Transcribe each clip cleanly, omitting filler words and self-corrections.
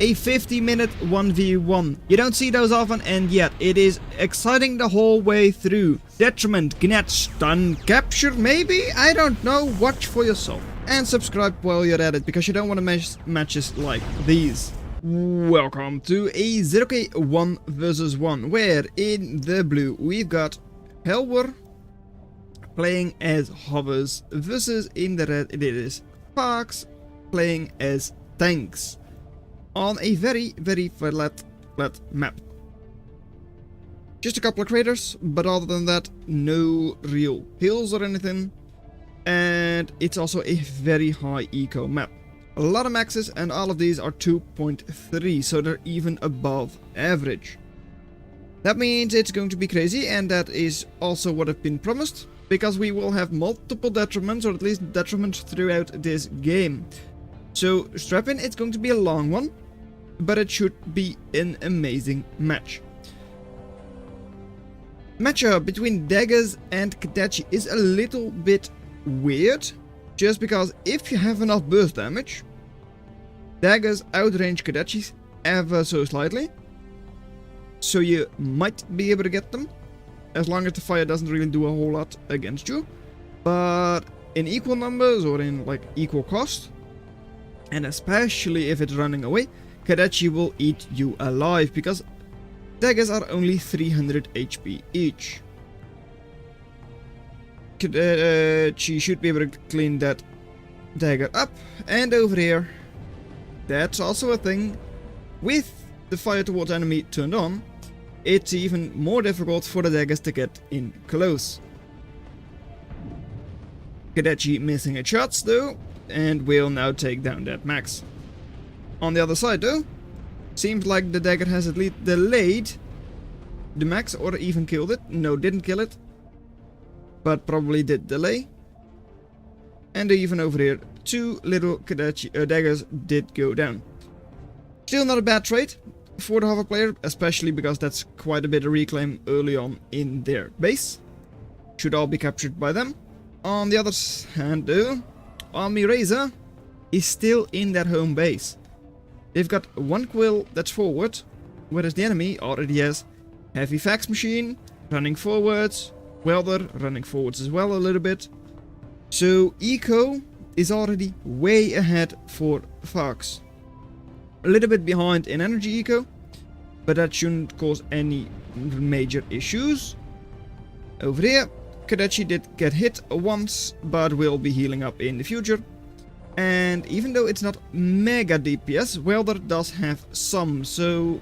a 50-minute 1v1. You don't see those often, and yet it is exciting the whole way through. Detriment, Gnat, stun, capture, maybe? I don't know. Watch for yourself. And subscribe while you're at it, because you don't want to miss matches like these. Welcome to a zerok 1 versus 1, where in the blue we've got Helwor playing as hovers versus in the red it is Fox playing as tanks on a very flat map. Just a couple of craters, but other than that, no real hills or anything. And it's also a very high eco map. A lot of maxes, and all of these are 2.3, so they're even above average. That means it's going to be crazy, and that is also what I've been promised, because we will have multiple detriments, or at least detriments throughout this game. So strap in, it's going to be a long one, but it should be an amazing match. Matchup between daggers and Kadachi is a little bit weird, just because if you have enough burst damage, daggers outrange Kadachis ever so slightly, so you might be able to get them, as long as the fire doesn't really do a whole lot against you. But in equal numbers, or in like equal cost, and especially if it's running away, Kadachi will eat you alive, because daggers are only 300 HP each. She should be able to clean that dagger up. And over here, that's also a thing. With the fire towards enemy turned on, it's even more difficult for the daggers to get in close. Kadachi missing its shots though, and will now take down that max. On the other side though, seems like the dagger has at least delayed the max, or even killed it. No, didn't kill it, but probably did delay. And even over here, two little Kadachi daggers did go down. Still not a bad trade for the hover player, especially because that's quite a bit of reclaim early on in their base. Should all be captured by them. On the other hand though, Army Razor is still in their home base. They've got one quill that's forward, whereas the enemy already has heavy fax machine running forwards, welder running forwards as well a little bit. So eco is already way ahead for Fox. A little bit behind in energy eco, but that shouldn't cause any major issues. Over here, Kadachi did get hit once, but will be healing up in the future. And even though it's not mega DPS, welder does have some, so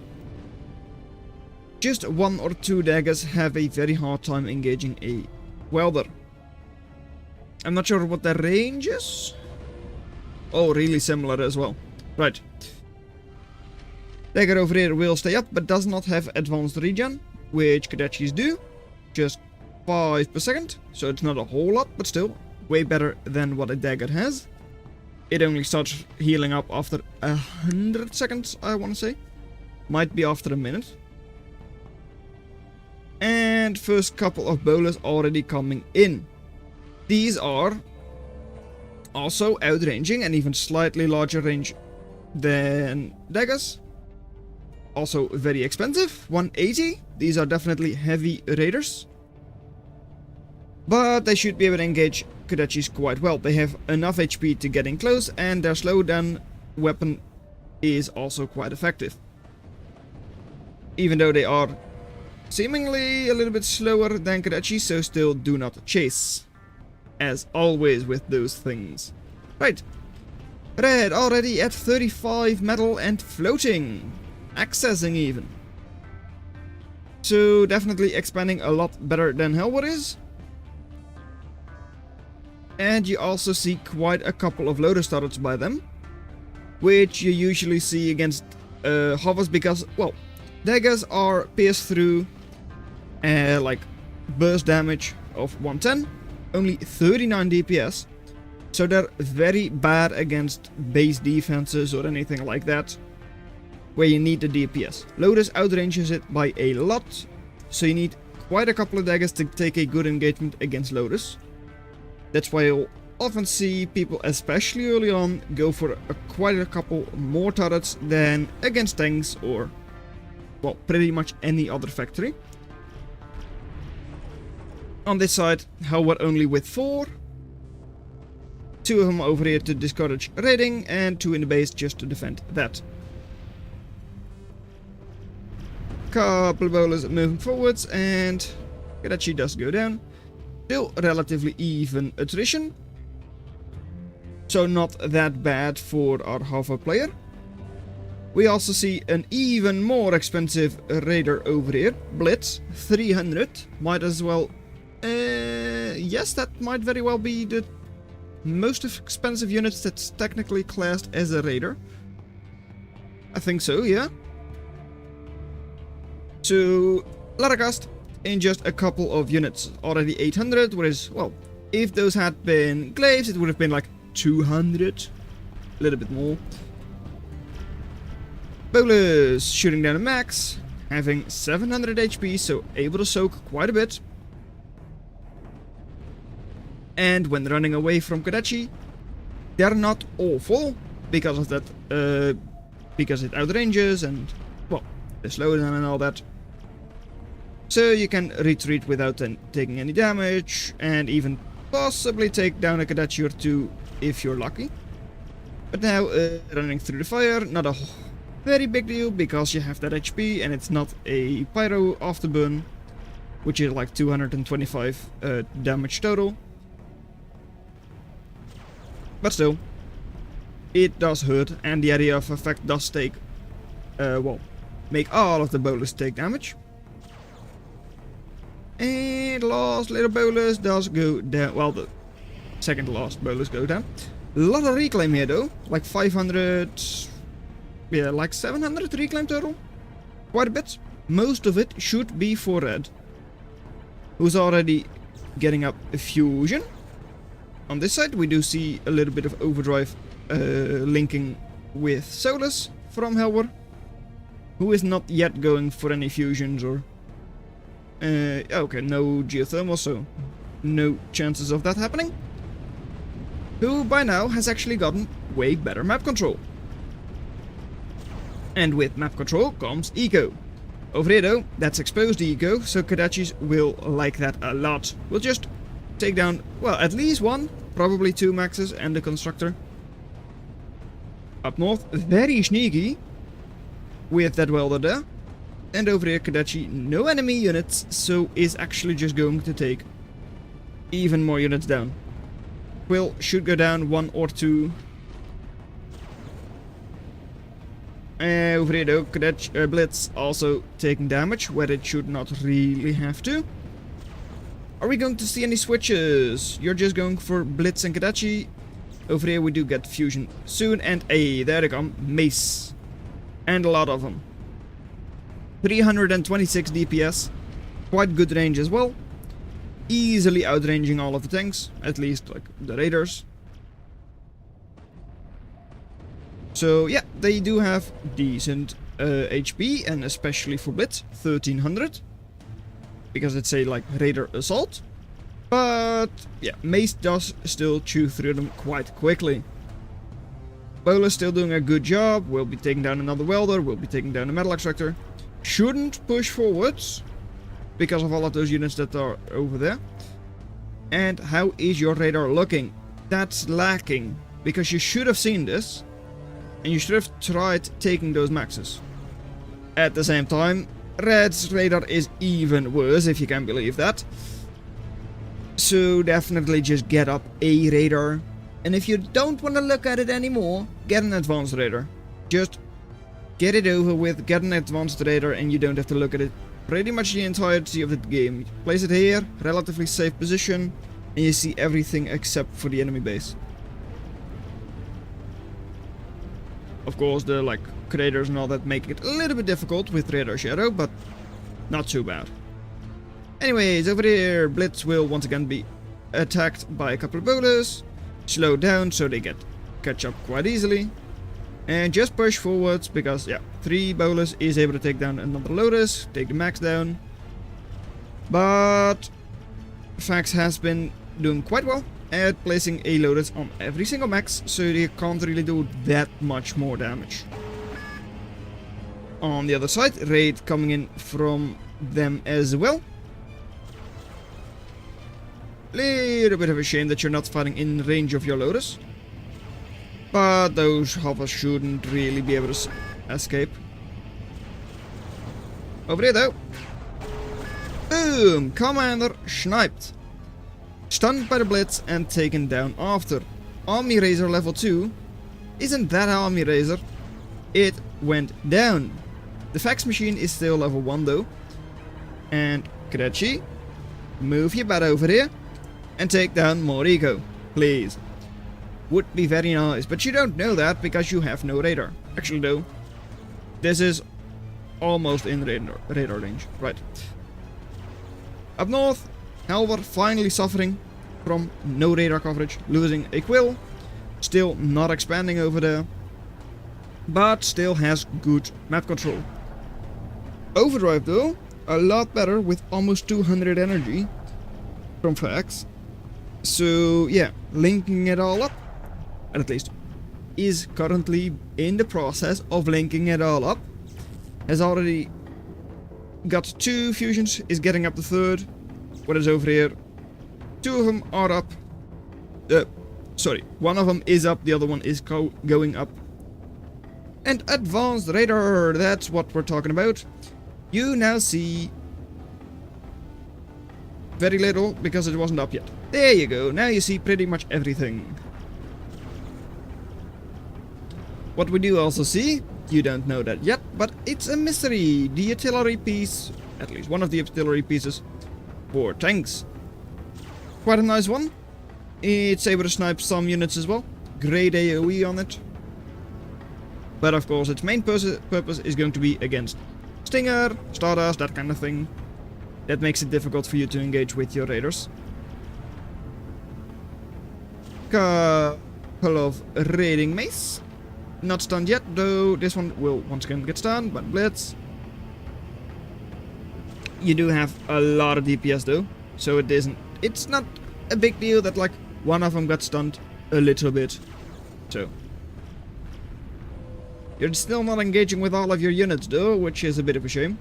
just one or two daggers have a very hard time engaging a welder. I'm not sure what their range is. Oh, really similar as well. Right. Dagger over here will stay up, but does not have advanced regen, which Kadachis do. Just 5 per second, so it's not a whole lot, but still way better than what a dagger has. It only starts healing up after 100 seconds, I want to say. Might be after a minute. And first couple of bowlers already coming in. These are also outranging and even slightly larger range than daggers. Also very expensive, 180. These are definitely heavy raiders. But they should be able to engage Kadachis quite well. They have enough HP to get in close, and their slowdown weapon is also quite effective. Even though they are seemingly a little bit slower than Kadachi, so still do not chase. As always with those things. Right. Red already at 35 metal and floating. Accessing even. So definitely expanding a lot better than Helwor is. And you also see quite a couple of loader starters by them, which you usually see against hovers, because, well, daggers are pierced through like burst damage of 110, only 39 DPS, so they're very bad against base defenses or anything like that, where you need the DPS. Loaders outranges it by a lot, so you need quite a couple of daggers to take a good engagement against loaders. That's why often see people, especially early on, go for quite a couple more turrets than against tanks or, well, pretty much any other factory. On this side, Helwor only with 4. 2 of them over here to discourage raiding, and 2 in the base just to defend that. Couple of bowlers moving forwards, and Kadachi does go down. Still relatively even attrition, so not that bad for our Helwor player. We also see an even more expensive raider over here, Blitz, 300. Might as well... yes, that might very well be the most expensive unit that's technically classed as a raider. I think so, yeah. So, Laragast in just a couple of units. Already 800, whereas, well, if those had been glaives, it would have been like 200. A little bit more. Bowlers shooting down a max, having 700 HP, so able to soak quite a bit. And when running away from Kadachi, they're not awful because of that, because it outranges and, well, the slowdown and all that. So you can retreat without taking any damage, and even possibly take down a Kadachi or 2 if you're lucky. But now, running through the fire, not a very big deal because you have that HP and it's not a pyro afterburn, which is like 225 damage total. But still, it does hurt, and the area of effect does take, well, make all of the bowlers take damage. And last little bowlers does go down, well, the second last bowlers go down. A lot of reclaim here though, like 500, yeah, like 700 reclaim total. Quite a bit. Most of it should be for red, who's already getting up a fusion. On this side we do see a little bit of overdrive linking with Solus from Helwor, who is not yet going for any fusions or... okay, no geothermal, so no chances of that happening. Who by now has actually gotten way better map control. And with map control comes eco. Over here though, that's exposed eco, so Kadachis will like that a lot. We'll just take down, well, at least 1, probably 2 maxes and the constructor. Up north, very sneaky with that welder there. And over here, Kadachi, no enemy units, so is actually just going to take even more units down. Quill should go down 1 or 2. Over here though, Kadachi, Blitz also taking damage, where it should not really have to. Are we going to see any switches? You're just going for Blitz and Kadachi. Over here we do get fusion soon, and hey, there they come, mace. And a lot of them. 326 DPS, quite good range as well. Easily outranging all of the tanks, at least like the raiders. So yeah, they do have decent HP, and especially for Blitz, 1300. Because it's a like raider assault. But yeah, Mace does still chew through them quite quickly. Bowler's still doing a good job, will be taking down another welder, will be taking down a metal extractor. Shouldn't push forwards because of all of those units that are over there. And how is your radar looking? That's lacking, because you should have seen this and you should have tried taking those maxes. At the same time, Red's radar is even worse, if you can believe that. So definitely just get up a radar, and if you don't want to look at it anymore, get an advanced radar. Just get it over with, get an advanced radar, and you don't have to look at it pretty much the entirety of the game. Place it here, relatively safe position, and you see everything except for the enemy base. Of course, the like craters and all that make it a little bit difficult with radar shadow, but not too bad. Anyways, over here, Blitz will once again be attacked by a couple of bowlers, slowed down so they catch up quite easily. And just push forwards because, yeah, 3 bowlers is able to take down another Lotus, take the max down. But Fax has been doing quite well, at placing a loaded on every single max, so you can't really do that much more damage. On the other side, raid coming in from them as well. Little bit of a shame that you're not fighting in range of your loaders. But those hovers shouldn't really be able to escape. Over here though. Boom! Commander sniped. Stunned by the blitz and taken down after. Army Razor level 2. Isn't that Army Razor? It went down. The fax machine is still level 1 though. And Kretchy, move your butt over here and take down more eco, please. Would be very nice, but you don't know that because you have no radar. Actually though, this is almost in radar range. Right. Up north, Helwor finally suffering from no radar coverage, losing a quill. Still not expanding over there, but still has good map control. Overdrive though, a lot better with almost 200 energy from fax. So yeah, linking it all up, at least, is currently in the process of linking it all up. Has already got 2 fusions, is getting up the 3rd. What is over here? 2 of them are up. Sorry, 1 of them is up, the other one is going up. And advanced radar, that's what we're talking about. You now see very little because it wasn't up yet. There you go, now you see pretty much everything. What we do also see, you don't know that yet, but it's a mystery. The artillery piece, at least one of the artillery pieces for tanks. Quite a nice one. It's able to snipe some units as well. Great AoE on it. But of course its main purpose is going to be against Stinger, Stardust, that kind of thing. That makes it difficult for you to engage with your raiders. Couple of raiding mace. Not stunned yet, though this one will once again get stunned by Blitz. You do have a lot of DPS though, so it's not a big deal that like one of them got stunned a little bit. So you're still not engaging with all of your units though, which is a bit of a shame.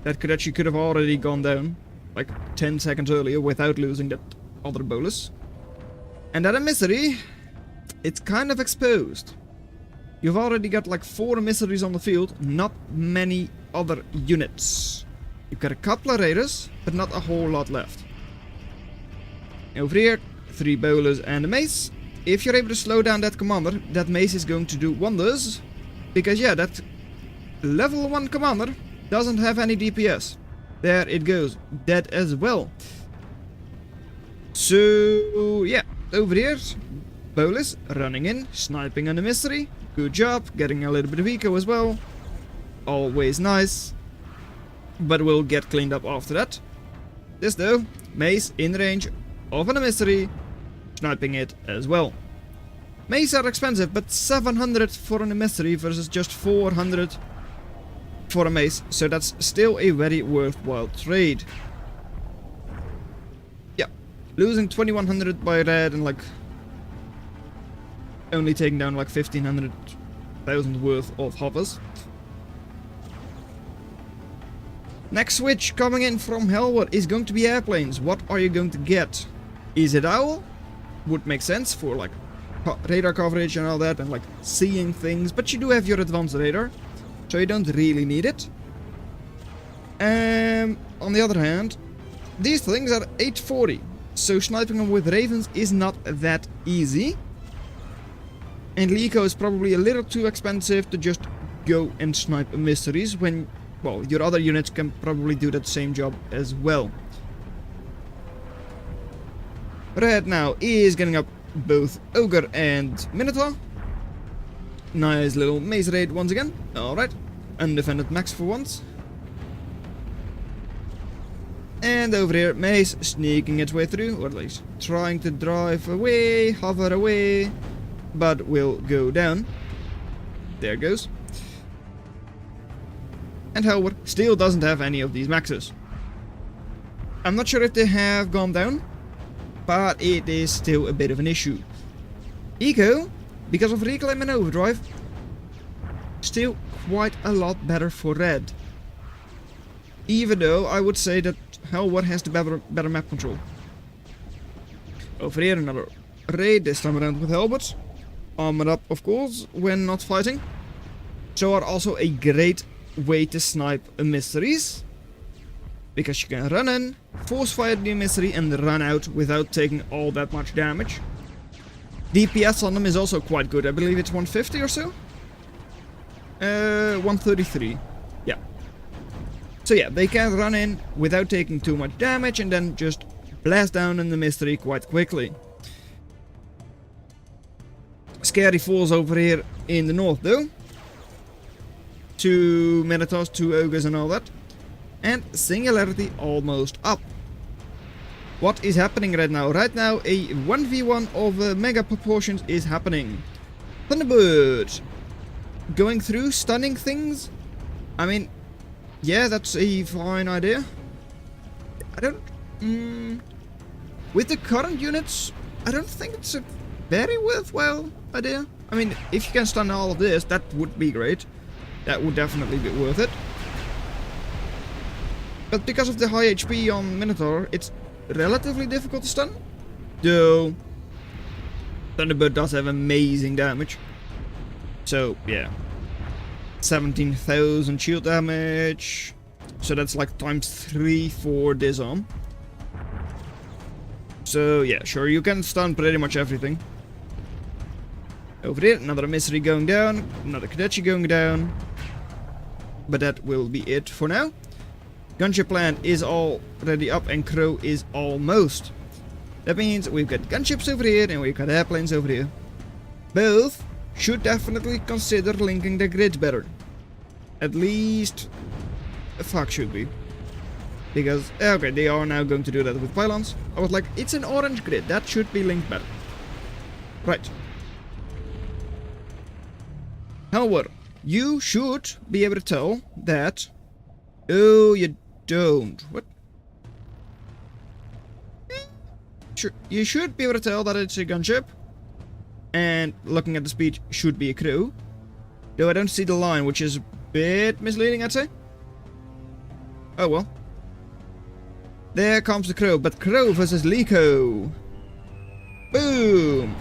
That could have already gone down like 10 seconds earlier without losing that other bolus. And that mystery, it's kind of exposed. You've already got like 4 mysteries on the field, not many other units. You've got a couple of raiders, but not a whole lot left. Over here, 3 bowlers and a mace. If you're able to slow down that commander, that mace is going to do wonders. Because yeah, that level 1 commander doesn't have any DPS. There it goes, dead as well. So yeah, over here, Bolus running in, sniping on the mystery. Good job, getting a little bit of eco as well. Always nice. But we'll get cleaned up after that. This though, mace in range of a mystery, sniping it as well. Mace are expensive, but 700 for a mystery versus just 400 for a mace, so that's still a very worthwhile trade. Yeah, losing 2100 by red and like only taking down like 1500,000 worth of hovers. Next switch coming in from Helwor is going to be airplanes. What are you going to get? Is it Owl? Would make sense for like radar coverage and all that and like seeing things, but you do have your advanced radar, so you don't really need it. On the other hand, these things are 840, so sniping them with ravens is not that easy. And Lico is probably a little too expensive to just go and snipe mysteries when, well, your other units can probably do that same job as well. Red now is getting up both Ogre and Minotaur. Nice little maze raid once again. Alright. Undefended max for once. And over here, Mace sneaking its way through, or at least trying to drive away, hover away, but will go down. There it goes. And Helwor still doesn't have any of these maxes. I'm not sure if they have gone down, but it is still a bit of an issue. Eco, because of reclaim and overdrive, still quite a lot better for red. Even though I would say that Helwor has the better map control. Over here another raid, this time around with Helbots. Armored up, of course, when not fighting. So are also a great way to snipe mysteries. Because you can run in, force fire the mystery and run out without taking all that much damage. DPS on them is also quite good. I believe it's 150 or so? 133. Yeah. So yeah, they can run in without taking too much damage and then just blast down in the mystery quite quickly. Scary falls over here in the north though. 2 Minotaurs, 2 Ogres and all that. And Singularity almost up. What is happening right now? Right now a 1v1 of mega proportions is happening. Thunderbird. Going through, stunning things. I mean, yeah, that's a fine idea. I don't... with the current units, I don't think it's a very worthwhile idea. I mean, if you can stun all of this, that would be great. That would definitely be worth it. But because of the high HP on Minotaur, it's relatively difficult to stun. Though, Thunderbird does have amazing damage. So, yeah. 17,000 shield damage. So that's like times 3 for disarm. So, yeah, sure, you can stun pretty much everything. Over there, another mystery going down. Another Kadechi going down. But that will be it for now. Gunship plant is already up and Crow is almost. That means we've got gunships over here and we've got airplanes over here. Both should definitely consider linking the grids better. At least a fuck should be. Because, okay, they are now going to do that with pylons. I was like, it's an orange grid, that should be linked better. Right. Helwor, you should be able to tell that... Oh, you don't. What? Sure, you should be able to tell that it's a gunship. And looking at the speed, should be a crew. Though I don't see the line, which is a bit misleading, I'd say. Oh well. There comes the Crow, but Crow versus Lico. Boom!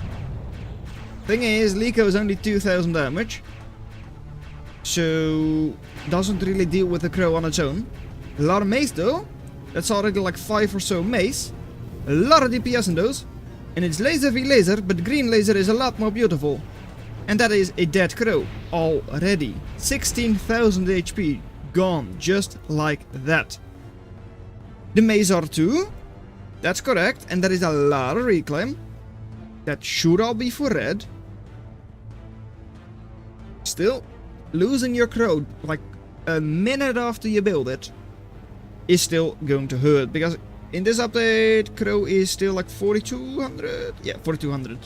Thing is, Lico is only 2,000 damage. So, doesn't really deal with the Crow on its own. A lot of mace though. That's already like 5 or so mace. A lot of DPS in those. And it's laser v laser, but green laser is a lot more beautiful. And that is a dead Crow already. 16,000 HP gone, just like that. The mace are too. That's correct, and that is a lot of reclaim. That should all be for red. Still, losing your Crow like a minute after you build it is still going to hurt, because in this update, Crow is still like 4,200. Yeah, 4,200.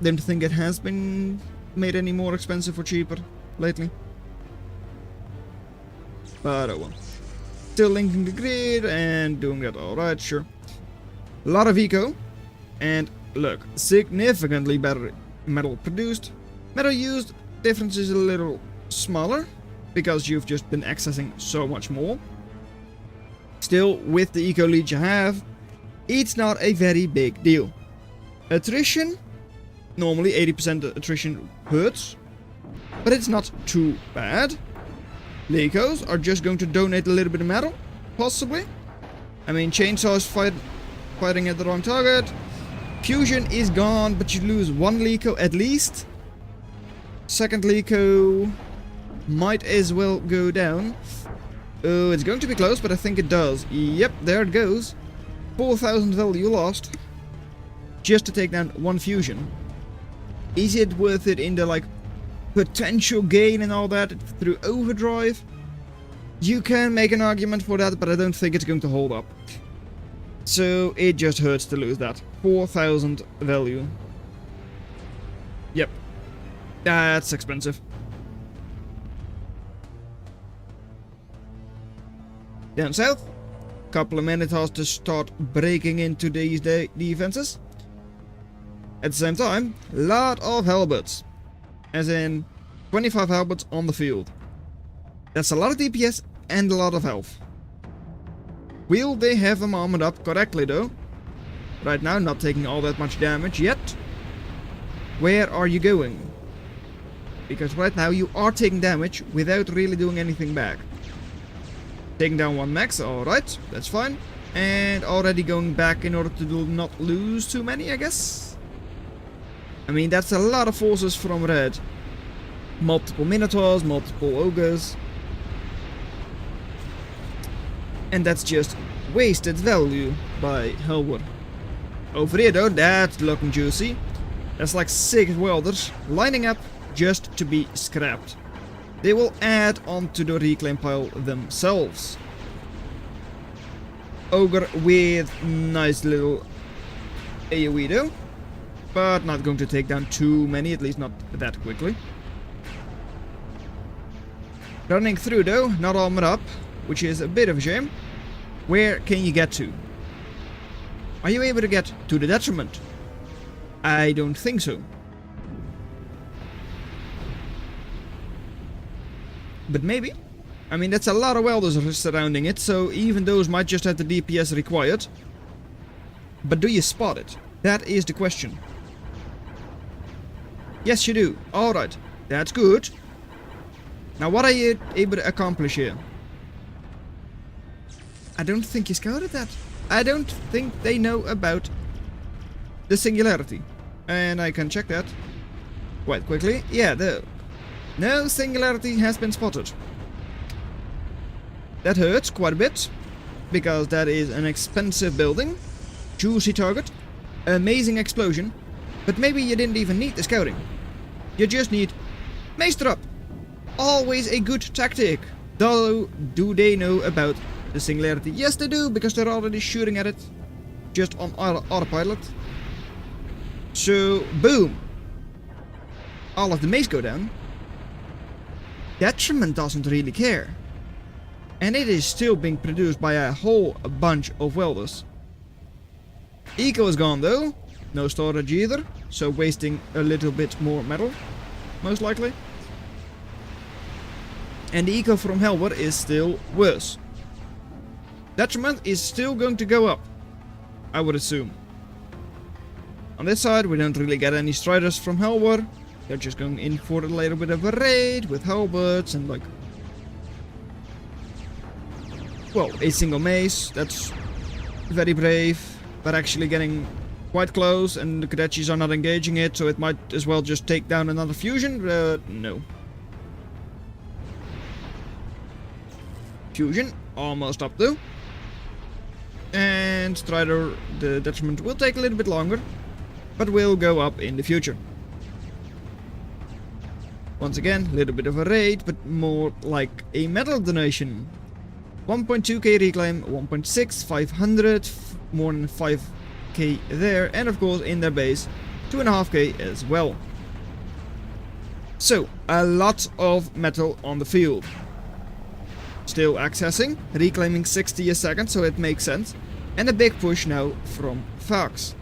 Don't think it has been made any more expensive or cheaper lately. But oh well. Still linking the grid and doing that alright, sure. A lot of eco. And look, significantly better metal produced. Metal used, difference is a little smaller, because you've just been accessing so much more. Still, with the eco lead you have, it's not a very big deal. Attrition, normally 80% attrition hurts, but it's not too bad. Lecos are just going to donate a little bit of metal, possibly. I mean, chainsaw is fighting at the wrong target. Fusion is gone, but you lose 1 Leco at least. Second Leco might as well go down. Oh, it's going to be close, but I think it does. Yep, there it goes. 4,000 value lost. Just to take down 1 fusion. Is it worth it in the, like, potential gain and all that through overdrive? You can make an argument for that, but I don't think it's going to hold up. So it just hurts to lose that. 4,000 value. Yep. That's expensive. Down south, couple of Minotaurs to start breaking into these defenses. At the same time, lot of halberds. As in, 25 halberds on the field. That's a lot of DPS and a lot of health. Will they have them armored up correctly though? Right now, not taking all that much damage yet. Where are you going? Because right now you are taking damage without really doing anything back. Taking down one max, alright, that's fine. And already going back in order to not lose too many, I guess. I mean, that's a lot of forces from red. Multiple Minotaurs, multiple Ogres. And that's just wasted value by Helwor. Over here though, that's looking juicy. That's like 6 welders lining up just to be scrapped. They will add onto the reclaim pile themselves. Ogre with nice little AoE though. But not going to take down too many, at least not that quickly. Running through though, not armored up, which is a bit of a shame. Where can you get to? Are you able to get to the Detriment? I don't think so. But maybe. I mean, that's a lot of welders surrounding it, so even those might just have the DPS required. But do you spot it? That is the question. Yes, you do. Alright, that's good. Now, what are you able to accomplish here? I don't think you scouted that. I don't think they know about the singularity. And I can check that quite quickly. Yeah, no singularity has been spotted. That hurts quite a bit, because that is an expensive building, juicy target, amazing explosion, but maybe you didn't even need the scouting. You just need Maester up. Always a good tactic. Though, do they know about the singularity? Yes, they do, because they're already shooting at it, just on autopilot. So, boom. All of the mace go down. Detriment doesn't really care. And it is still being produced by a whole bunch of welders. Eco is gone though. No storage either. So wasting a little bit more metal. Most likely. And the eco from Helwor is still worse. Detriment is still going to go up, I would assume. On this side we don't really get any striders from Helwor. They're just going in for a little bit of a raid with halberds and like... well, a single mace, that's very brave, but actually getting quite close and the Kadechis are not engaging it, so it might as well just take down another fusion, no. Fusion, almost up though. And Strider, the Detriment will take a little bit longer, but will go up in the future. Once again, a little bit of a raid, but more like a metal donation. 1.2k reclaim, 1.6, 500, more than 5k there, and of course in their base, 2.5k as well. So, a lot of metal on the field. Still accessing, reclaiming 60 a second, so it makes sense. And a big push now from Fox.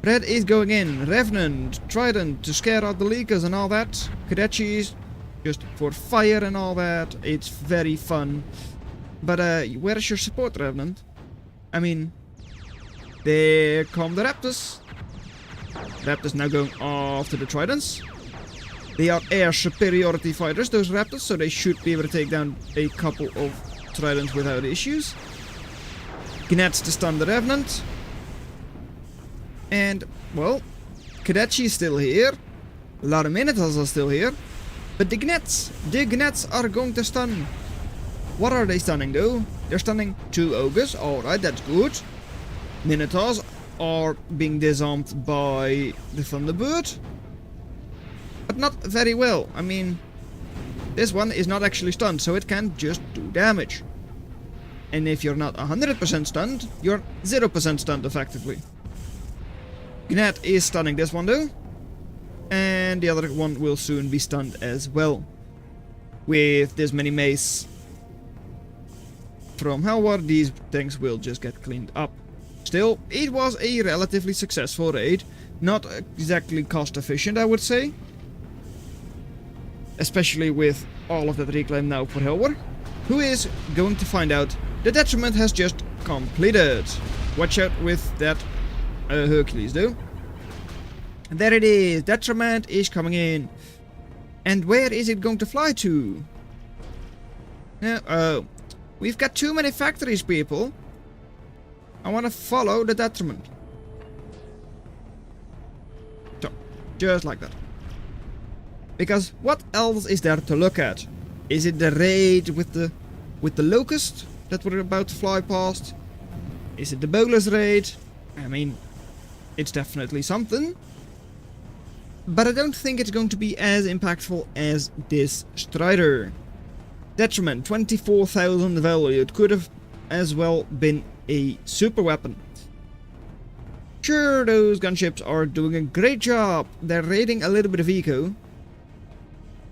Red is going in, Revenant, Trident to scare out the leakers and all that. Kadechis, just for fire and all that. It's very fun. But where is your support, Revenant? I mean, there come the Raptors. Raptors now going after the Tridents. They are air superiority fighters, those Raptors, so they should be able to take down a couple of Tridents without issues. Gnats to stun the Revenant. And, well, Kadechi is still here. A lot of Minotaurs are still here. But the Gnats are going to stun. What are they stunning though? They're stunning 2 Ogres, alright, that's good. Minotaurs are being disarmed by the Thunderbird. But not very well. I mean, this one is not actually stunned, so it can just do damage. And if you're not 100% stunned, you're 0% stunned effectively. Gnat is stunning this one though. And the other one will soon be stunned as well. With this many mace from Helwor, these things will just get cleaned up. Still, it was a relatively successful raid. Not exactly cost efficient, I would say. Especially with all of that reclaim now for Helwor. Who is going to find out the Detriment has just completed. Watch out with that Hercules though. And there it is, Detriment is coming in. And where is it going to fly to? Oh, we've got too many factories, people. I want to follow the Detriment. So, just like that. Because what else is there to look at? Is it the raid with the locust that we're about to fly past? Is it the bolus raid? I mean, it's definitely something. But I don't think it's going to be as impactful as this Strider. Detriment, 24,000 value. It could have as well been a super weapon. Sure, those gunships are doing a great job. They're raiding a little bit of eco.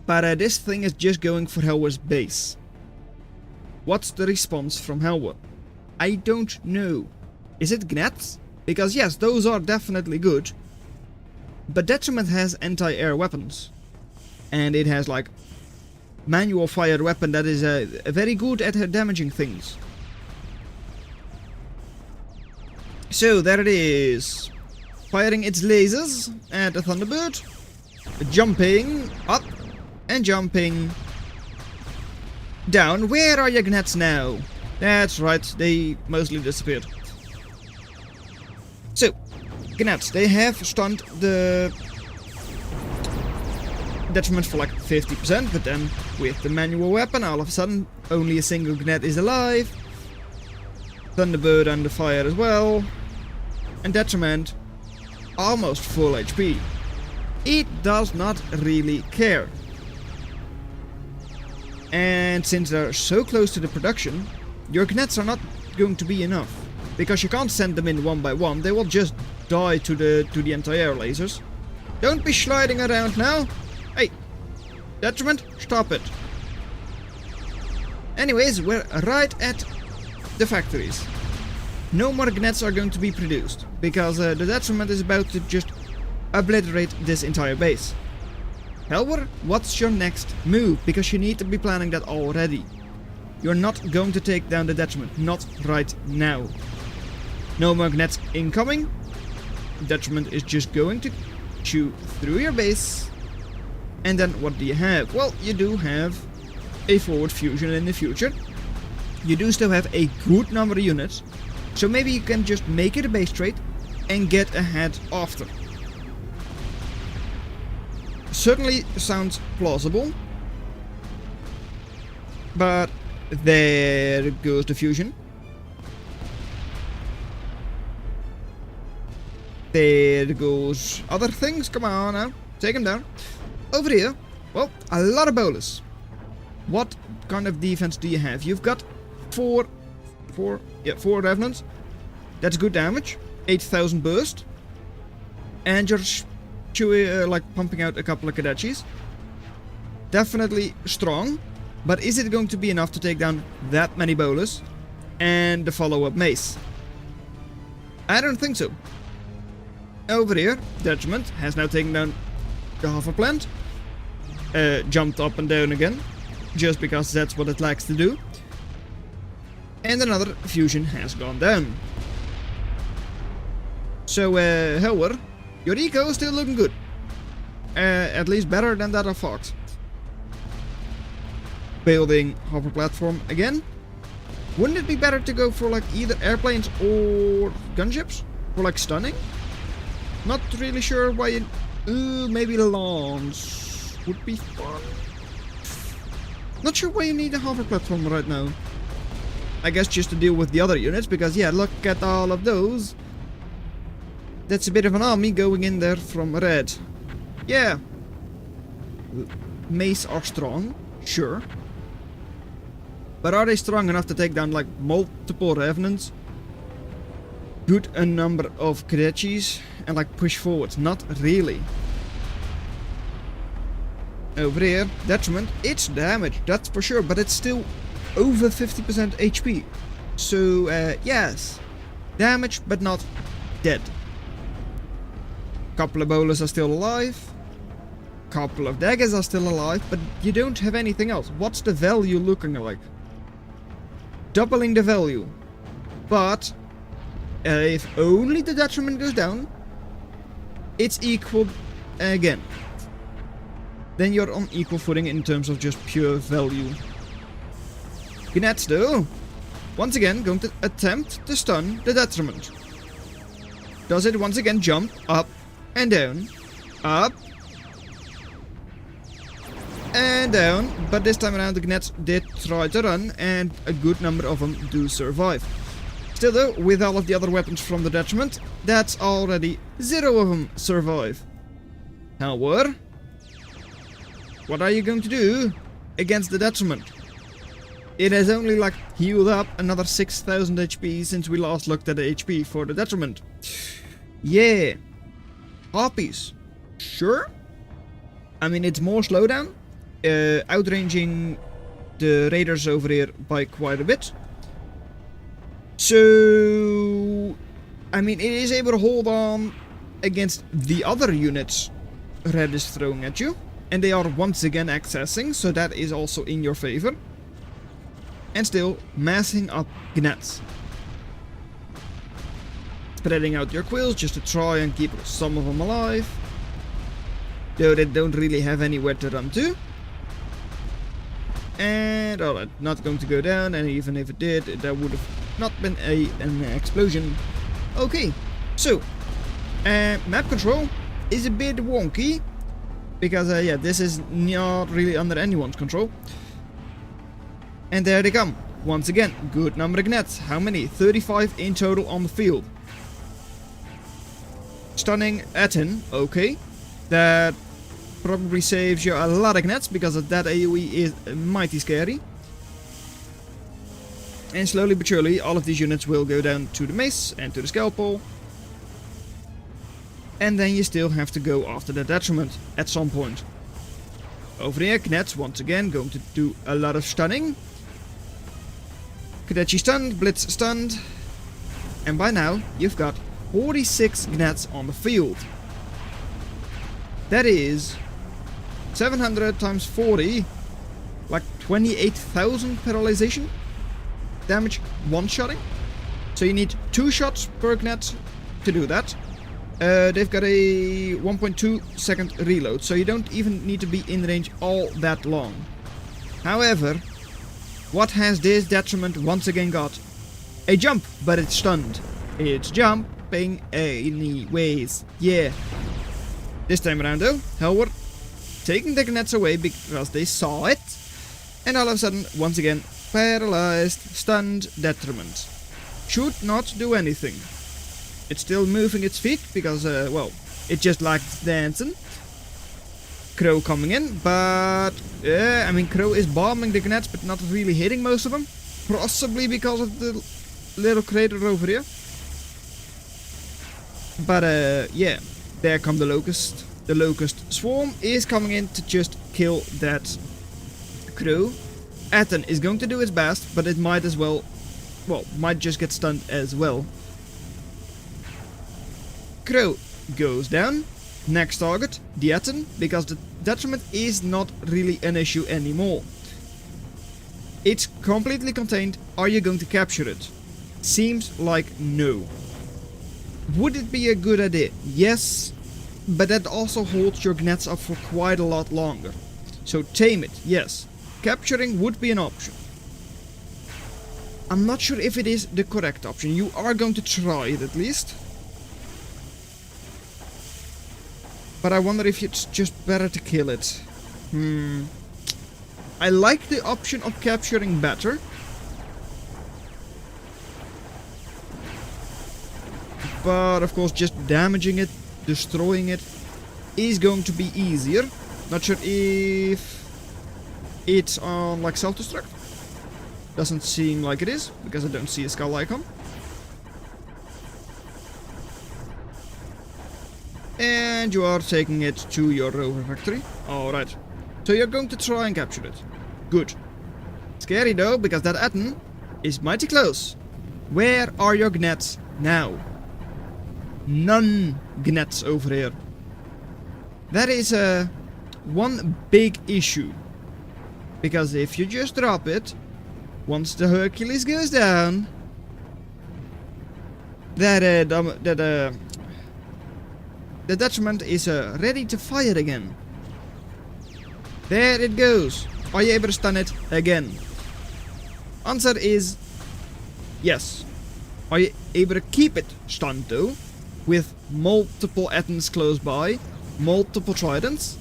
But this thing is just going for Helwor's base. What's the response from Helwor? I don't know. Is it Gnats? Because yes, those are definitely good. But Detriment has anti-air weapons. And it has like manual fire weapon that is very good at damaging things. So there it is. Firing its lasers at the Thunderbird. Jumping up and jumping down. Where are your Gnats now? That's right, they mostly disappeared. So, Gnats, they have stunned the Detriment for like 50%, but then with the manual weapon, all of a sudden, only a single Gnat is alive. Thunderbird under fire as well. And Detriment, almost full HP. It does not really care. And since they're so close to the production, your Gnats are not going to be enough. Because you can't send them in one by one, they will just die to the anti-air lasers. Don't be sliding around now! Hey! Detriment, stop it! Anyways, we're right at the factories. No more Gnats are going to be produced, because the Detriment is about to just obliterate this entire base. Helwor, what's your next move? Because you need to be planning that already. You're not going to take down the Detriment, not right now. No more Gnats incoming. Detriment is just going to chew through your base. And then what do you have? Well, you do have a forward fusion in the future. You do still have a good number of units. So maybe you can just make it a base trade and get ahead after. Certainly sounds plausible. But there goes the fusion. There goes other things. Come on now. Take them down. Over here. Well, a lot of bolus. What kind of defense do you have? You've got four revenants. That's good damage. 8,000 burst. And you're like pumping out a couple of Kadachis. Definitely strong. But is it going to be enough to take down that many bolus? And the follow-up mace? I don't think so. Over here, Detriment has now taken down the hover plant. Jumped up and down again. Just because that's what it likes to do. And another fusion has gone down. So, Helwor, your eco is still looking good. At least better than that of Fox. Building hover platform again. Wouldn't it be better to go for like either airplanes or gunships? For like stunning? Not really sure why you... maybe launch would be fun. Not sure why you need a hover platform right now. I guess just to deal with the other units, because yeah, look at all of those. That's a bit of an army going in there from red. Yeah. Mace are strong, sure. But are they strong enough to take down like multiple revenants? Good a number of Kadachis and like push forward? Not really. Over here, Detriment, it's damaged, that's for sure, but it's still over 50% HP. So, yes. Damage, but not dead. Couple of bowlers are still alive. Couple of daggers are still alive, but you don't have anything else. What's the value looking like? Doubling the value. But if only the detriment goes down, it's equal again. Then you're on equal footing in terms of just pure value. Gnats though, once again going to attempt to stun the detriment. Does it once again jump up and down, up and down, but this time around the Gnats did try to run, and a good number of them do survive. Still though, with all of the other weapons from the Detriment, that's already 0 of them survive. Helwor, what are you going to do against the Detriment? It has only like healed up another 6000 HP since we last looked at the HP for the Detriment. Yeah. Harpies. Sure. I mean, it's more slowdown. Outranging the raiders over here by quite a bit. So, I mean, it is able to hold on against the other units Red is throwing at you. And they are once again accessing, so that is also in your favor. And still massing up Gnats. Spreading out your quills just to try and keep some of them alive. Though they don't really have anywhere to run to. And alright, not going to go down, and even if it did, that would have not been an explosion. Okay, so map control is a bit wonky, because yeah, this is not really under anyone's control. And there they come, once again, good number of Gnats. How many? 35 in total on the field. Stunning Aten, okay, that probably saves you a lot of Gnats, because of that AoE is mighty scary. And slowly but surely all of these units will go down to the mace and to the scalpel. And then you still have to go after the Detriment at some point. Over here, Gnats once again going to do a lot of stunning. Kadechi stunned, Blitz stunned. And by now you've got 46 Gnats on the field. That is 700 times 40, like 28,000 paralyzation damage one-shotting. So you need 2 shots per Gnat to do that. They've got a 1.2 second reload, so you don't even need to be in range all that long. However, what has this Detriment once again got? A jump, but it's stunned. It's jumping anyways, yeah. This time around though, Helwor taking the Gnats away because they saw it. And all of a sudden, once again, paralyzed, stunned Detriment. Should not do anything. It's still moving its feet because, well, it just likes dancing. Crow coming in, but, I mean, Crow is bombing the Gnats but not really hitting most of them. Possibly because of the little crater over here. But, yeah. There come the Locust. The Locust Swarm is coming in to just kill that Crow. Aten is going to do its best, but it might as well, might just get stunned as well. Crow goes down. Next target, the Aten, because the Detriment is not really an issue anymore. It's completely contained. Are you going to capture it? Seems like no. Would it be a good idea? Yes, but that also holds your Gnats up for quite a lot longer. So tame it, yes. Capturing would be an option. I'm not sure if it is the correct option. You are going to try it at least. But I wonder if it's just better to kill it. I like the option of capturing better. But of course just damaging it, destroying it is going to be easier. Not sure if it's on like self-destruct. Doesn't seem like it is, because I don't see a skull icon. And you are taking it to your rover factory. Alright. So you're going to try and capture it. Good. Scary though, because that Atten is mighty close. Where are your gnats now? None gnats over here. That is one big issue. Because if you just drop it, once the Hercules goes down, the Detriment is ready to fire again. There it goes. Are you able to stun it again? Answer is yes. Are you able to keep it stunned though? With multiple Attens close by, multiple tridents?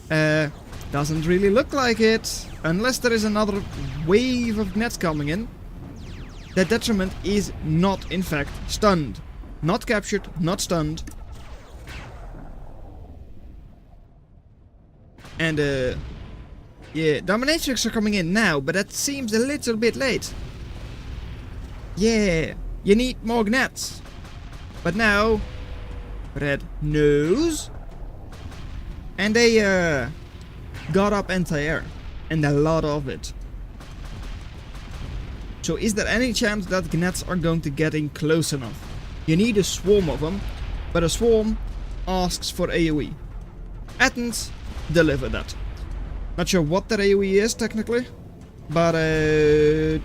Doesn't really look like it. Unless there is another wave of gnats coming in. The Detriment is not in fact stunned. Not captured, not stunned. And yeah, dominatrix are coming in now, but that seems a little bit late. Yeah, you need more gnats. But now, red knows. And they got up anti-air. And a lot of it. So is there any chance that gnats are going to get in close enough? You need a swarm of them, but a swarm asks for AoE. Attens deliver that. Not sure what their AoE is technically, but AoE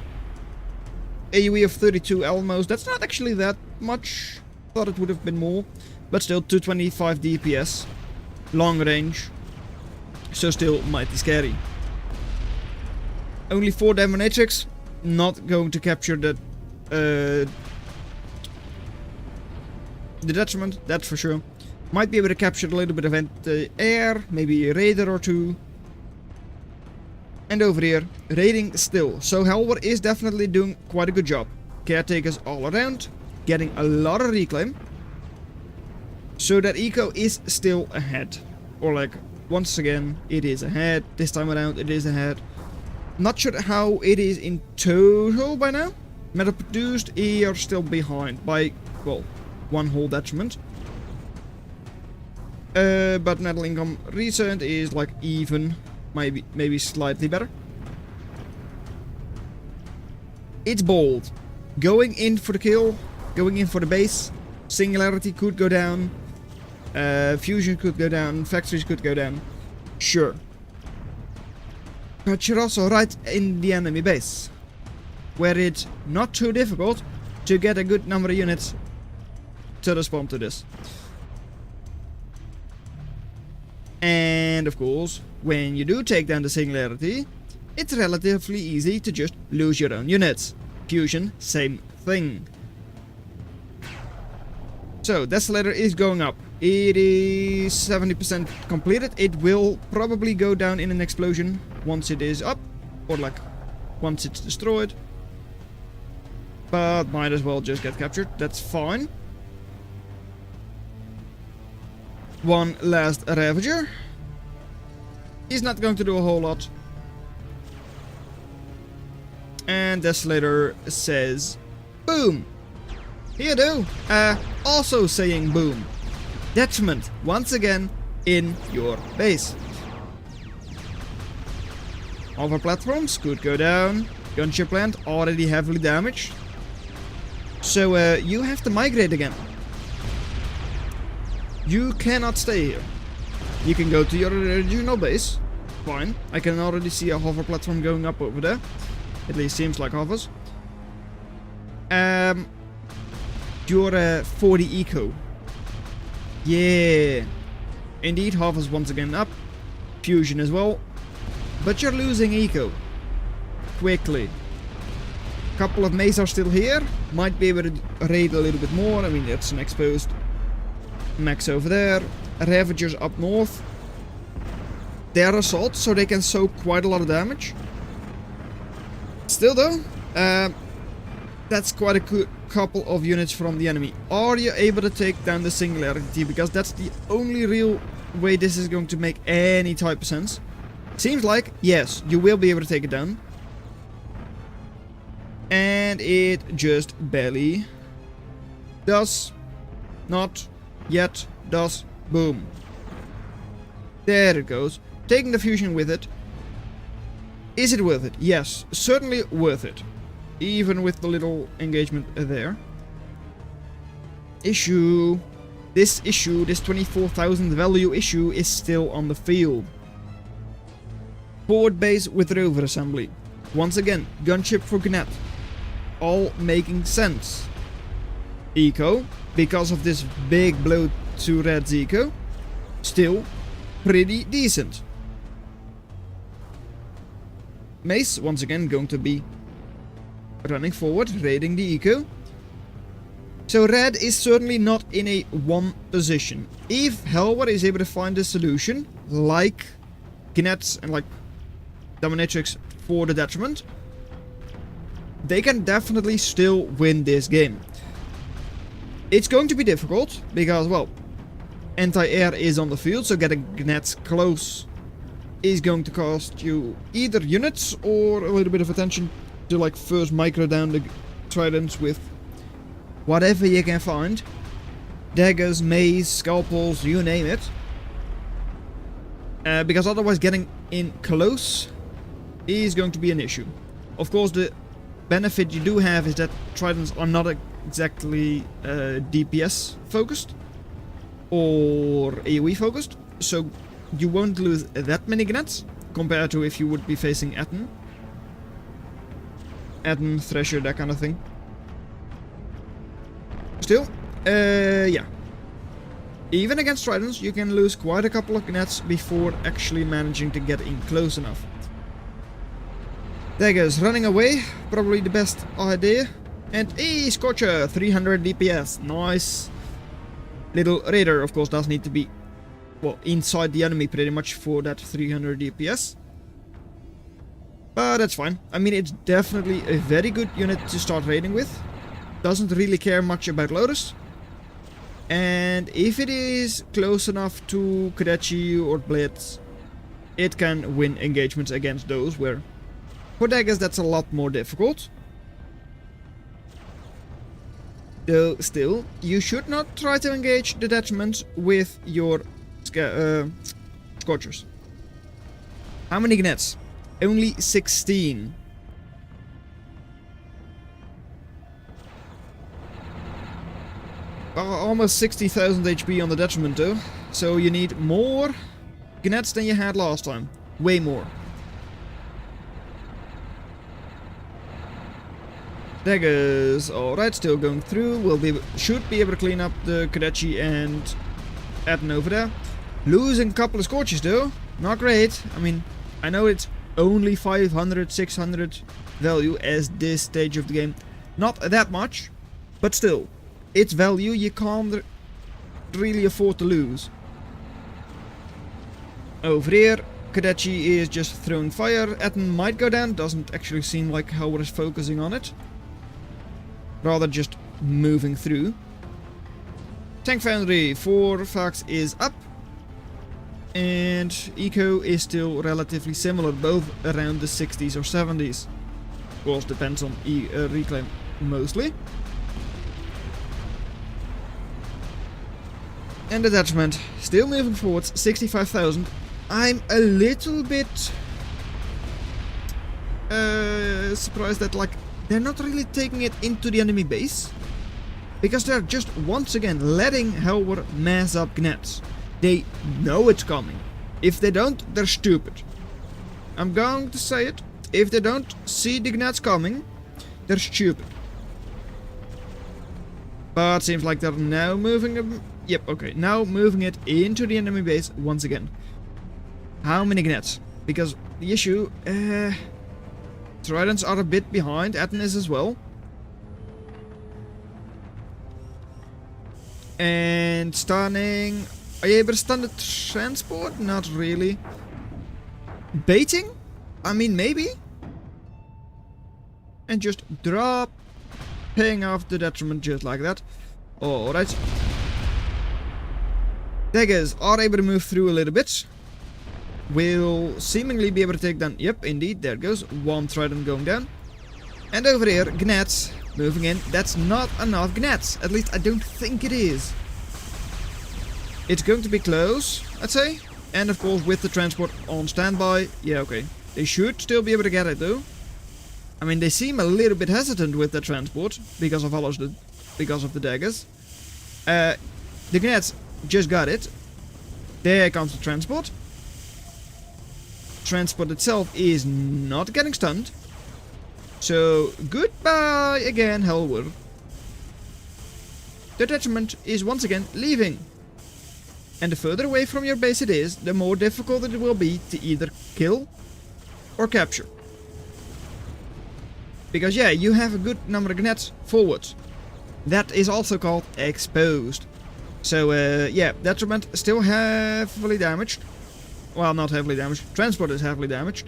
of 32 almost. That's not actually that much. Thought it would have been more, but still 225 DPS, long range, so still mighty scary. Only 4 dominatrix, not going to capture the Detriment, that's for sure. Might be able to capture a little bit of air, maybe a raider or two. And over here, raiding still. So Helwor is definitely doing quite a good job. Caretakers all around, getting a lot of reclaim. So that eco is still ahead. Or like, once again, it is ahead. This time around, it is ahead. Not sure how it is in total by now. Metal produced, are still behind by, well, 1 whole Detriment. But metal income recent is like even, maybe slightly better. It's bold. Going in for the kill, going in for the base. Singularity could go down. Fusion could go down. Factories could go down. Sure. But you're also right in the enemy base, where it's not too difficult to get a good number of units to respond to this. And of course, when you do take down the Singularity, it's relatively easy to just lose your own units. Fusion, same thing. So, Desolator is going up. It is 70% completed. It will probably go down in an explosion once it is up, or like once it's destroyed. But might as well just get captured. That's fine. One last Ravager. He's not going to do a whole lot. And Desolator says, boom. Here do. Also saying boom. Detriment, once again, in your base. Other platforms could go down. Gunship plant already heavily damaged. So you have to migrate again. You cannot stay here. You can go to your original base. Fine. I can already see a hover platform going up over there. At least seems like hovers. You're 40 eco. Yeah. Indeed, hovers once again up. Fusion as well. But you're losing eco. Quickly. Couple of mace are still here. Might be able to raid a little bit more. I mean, that's an exposed max over there. Ravagers up north. They're assault, so they can soak quite a lot of damage. Still though, that's quite a couple of units from the enemy. Are you able to take down the Singularity? Because that's the only real way this is going to make any type of sense. Seems like, yes, you will be able to take it down. And it just barely does. Not yet does. Boom. There it goes. Taking the fusion with it. Is it worth it? Yes, certainly worth it. Even with the little engagement there. This 24,000 value issue is still on the field. Forward base with rover assembly. Once again, gunship for Gnet. All making sense. Eco, because of this big blow to Red's eco, still pretty decent. Mace, once again, going to be running forward, raiding the eco. So Red is certainly not in a one position. If Helwor is able to find a solution, like Gnets and like Dominatrix for the Detriment, they can definitely still win this game. It's going to be difficult, because, well, anti-air is on the field, so getting Gnets close is going to cost you either units or a little bit of attention to like first micro down the tridents with whatever you can find. Daggers, mace, scalpels, you name it. Because otherwise getting in close is going to be an issue. Of course, the benefit you do have is that tridents are not exactly DPS focused or AoE focused, so you won't lose that many Gnets compared to if you would be facing Atten, Thresher, that kind of thing. Still, yeah. Even against tridents, you can lose quite a couple of Gnets before actually managing to get in close enough. Daggers running away, probably the best idea. And Scorcher, 300 DPS, nice. Little Raider, of course, does need to be, well, inside the enemy pretty much for that 300 DPS. But that's fine. I mean, it's definitely a very good unit to start raiding with. Doesn't really care much about Lotus. And if it is close enough to Kodachi or Blitz, it can win engagements against those, where for Daggers that's a lot more difficult. Though still, you should not try to engage the Detriment with your Scorchers. How many Gnets? Only 16. Almost 60,000 HP on the Detriment though, so you need more Gnets than you had last time. Way more. Daggers, alright, still going through. Should be able to clean up the Kodachi and Atten over there. Losing a couple of Scorches though, not great. I mean, I know it's only 500, 600 value as this stage of the game. Not that much, but still. It's value you can't really afford to lose. Over here, Kodachi is just throwing fire. Atten might go down, doesn't actually seem like Helwor is focusing on it. Rather just moving through. Tank Foundry for Fax is up. And Eco is still relatively similar, both around the 60s or 70s. Of course, depends on Reclaim mostly. And the Detriment still moving forwards, 65,000. I'm a little bit surprised that like they're not really taking it into the enemy base, because they're just once again letting Helwor mass up Gnets. They know it's coming. If they don't, they're stupid. I'm going to say it. If they don't see the Gnets coming, they're stupid. But seems like they're now moving them. Yep, okay. Now moving it into the enemy base once again. How many Gnets? Because the issue, Tridents are a bit behind. Atten is as well. And stunning. Are you able to stun the transport? Not really. Baiting? I mean, maybe. And just drop. Paying off the Detriment just like that. Alright. Daggers are able to move through a little bit. Will seemingly be able to take down. Yep, indeed, there goes. One Trident going down. And over here, Gnets moving in. That's not enough Gnets. At least I don't think it is. It's going to be close, I'd say. And of course, with the transport on standby. Yeah, okay. They should still be able to get it though. I mean, they seem a little bit hesitant with the transport because of the daggers. The gnats just got it. There comes the transport. Transport itself is not getting stunned. So, goodbye again, Helwor. The Detriment is once again leaving. And the further away from your base it is, the more difficult it will be to either kill or capture. Because yeah, you have a good number of gnats forward. That is also called exposed. So yeah, Detriment still heavily damaged. Well, not heavily damaged. Transport is heavily damaged.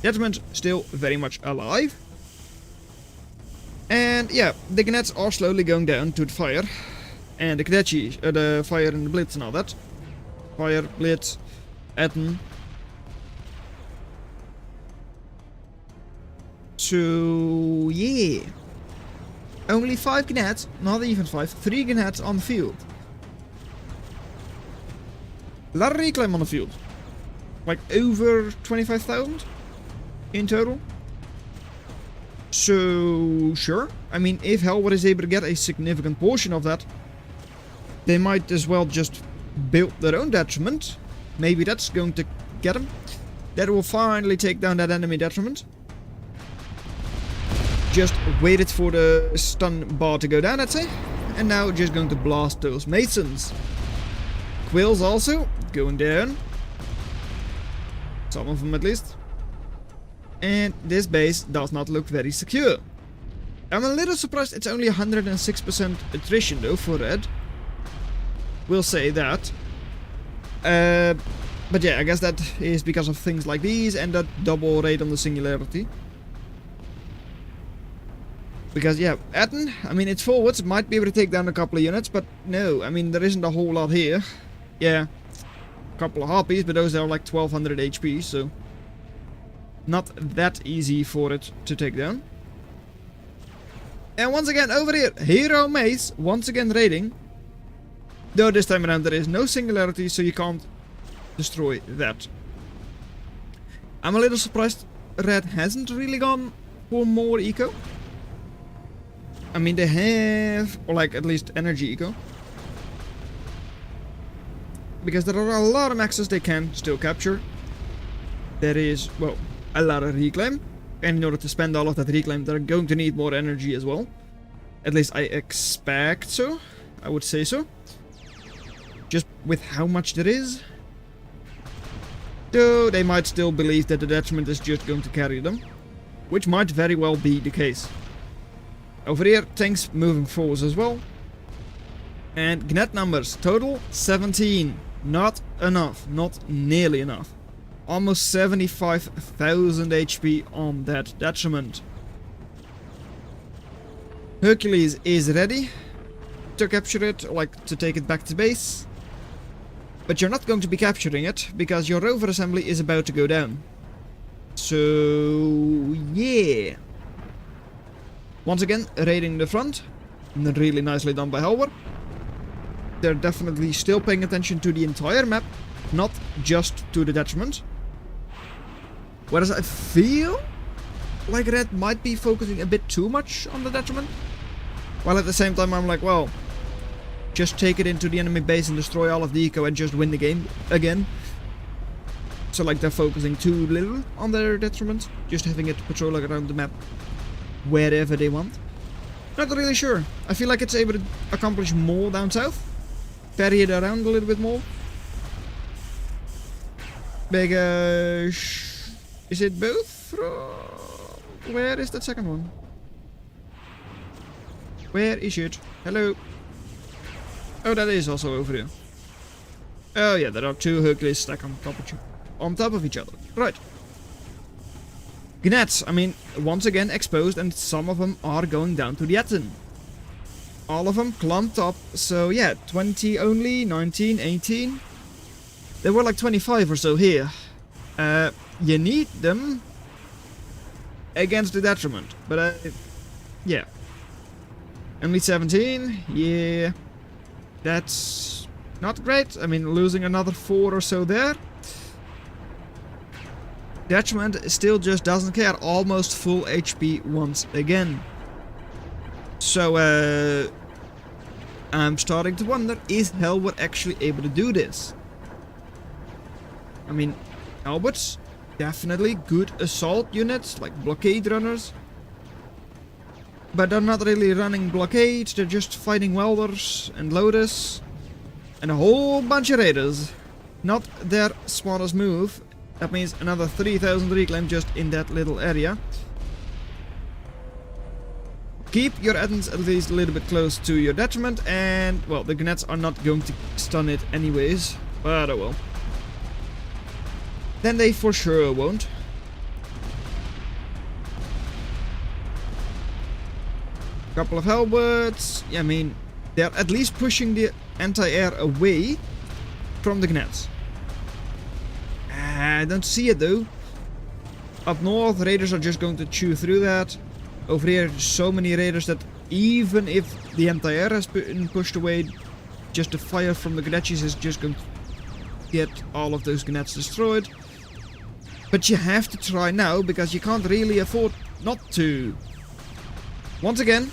Detriment still very much alive. And yeah, the gnats are slowly going down to the fire. And the Knechi, the fire and the blitz and all that. Fire, blitz, Etten. So yeah. Only 5 gnats, not even 5, 3 gnats on the field. A lot of reclaim on the field. Like over 25,000 in total. So, sure. I mean, if Helwor is able to get a significant portion of that, they might as well just build their own Detriment. Maybe that's going to get them. That will finally take down that enemy Detriment. Just waited for the stun bar to go down, I'd say. And now just going to blast those Masons. Quills also going down. Some of them at least. And this base does not look very secure. I'm a little surprised it's only 106% attrition though for red. We'll say that. But yeah, I guess that is because of things like these and that double raid on the singularity. Because yeah, Etten, I mean it's forwards, might be able to take down a couple of units, but no, I mean there isn't a whole lot here. Yeah, a couple of harpies, but those are like 1200 HP, so not that easy for it to take down. And once again over here, Hero Mace, once again raiding. Though this time around there is no singularity, so you can't destroy that. I'm a little surprised red hasn't really gone for more eco. I mean they have, or like at least energy eco. Because there are a lot of maxes they can still capture. There is, well, a lot of reclaim. And in order to spend all of that reclaim, they're going to need more energy as well. At least I expect so. I would say so. Just with how much there is. Though they might still believe that the Detriment is just going to carry them. Which might very well be the case. Over here, tanks moving forwards as well. And gnat numbers, total 17. Not enough, not nearly enough. Almost 75,000 HP on that Detriment. Hercules is ready to capture it, or like to take it back to base. But you're not going to be capturing it, because your rover assembly is about to go down. So, yeah. Once again, raiding the front. Really nicely done by Helwor. They're definitely still paying attention to the entire map, not just to the Detriment. Whereas I feel like red might be focusing a bit too much on the Detriment. While at the same time I'm like, well, just take it into the enemy base and destroy all of the eco and just win the game again. So like they're focusing too little on their Detriment, just having it patrol around the map wherever they want. Not really sure. I feel like it's able to accomplish more down south. Vary it around a little bit more. Because... is it both? Where is that second one? Where is it? Hello? Oh, that is also over here. Oh yeah, there are 2 Hercules stacked on top of each other. Right. Gnats, I mean, once again exposed, and some of them are going down to the Etten. All of them clumped up, so yeah, 20 only, 19, 18. There were like 25 or so here. You need them against the Detriment, but yeah. Only 17, yeah. That's not great. I mean, losing another 4 or so there. Detriment still just doesn't care. Almost full HP once again. So, I'm starting to wonder, is Helwor actually able to do this? I mean, Helwor's definitely good assault units, like blockade runners. But they're not really running blockades, they're just fighting welders and loaders. And a whole bunch of raiders. Not their smartest move. That means another 3000 reclaim just in that little area. Keep your Athens at least a little bit close to your Detriment, and, well, the Gnats are not going to stun it anyways, but oh well. Then they for sure won't. Couple of Helwords. Yeah, I mean, they're at least pushing the anti-air away from the Gnats. I don't see it though. Up north, raiders are just going to chew through that. Over here, so many raiders that even if the anti-air has been pushed away, just the fire from the Gnatches is just going to get all of those Gnats destroyed. But you have to try now, because you can't really afford not to. Once again,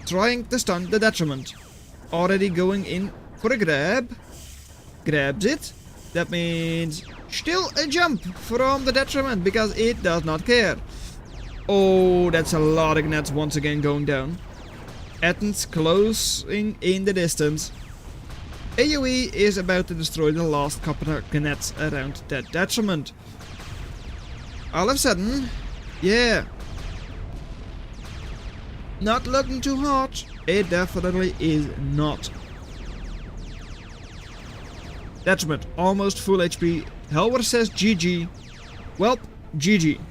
trying to stun the Detriment. Already going in for a grab. Grabs it. That means still a jump from the Detriment, because it does not care. Oh, that's a lot of Gnats once again going down. Athens closing in the distance. AoE is about to destroy the last couple of Gnats around that Detriment. All of a sudden, yeah. Not looking too hot. It definitely is not. Detriment, almost full HP. Helwor says GG. Well, GG.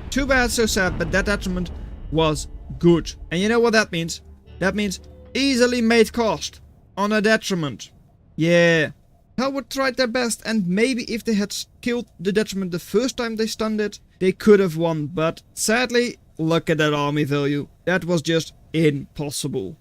Too bad, so sad, but that Detriment was good. And you know what that means? That means easily made cost on a Detriment. Yeah. Helwor tried their best, and maybe if they had killed the Detriment the first time they stunned it, they could have won. But sadly, look at that army value. That was just impossible.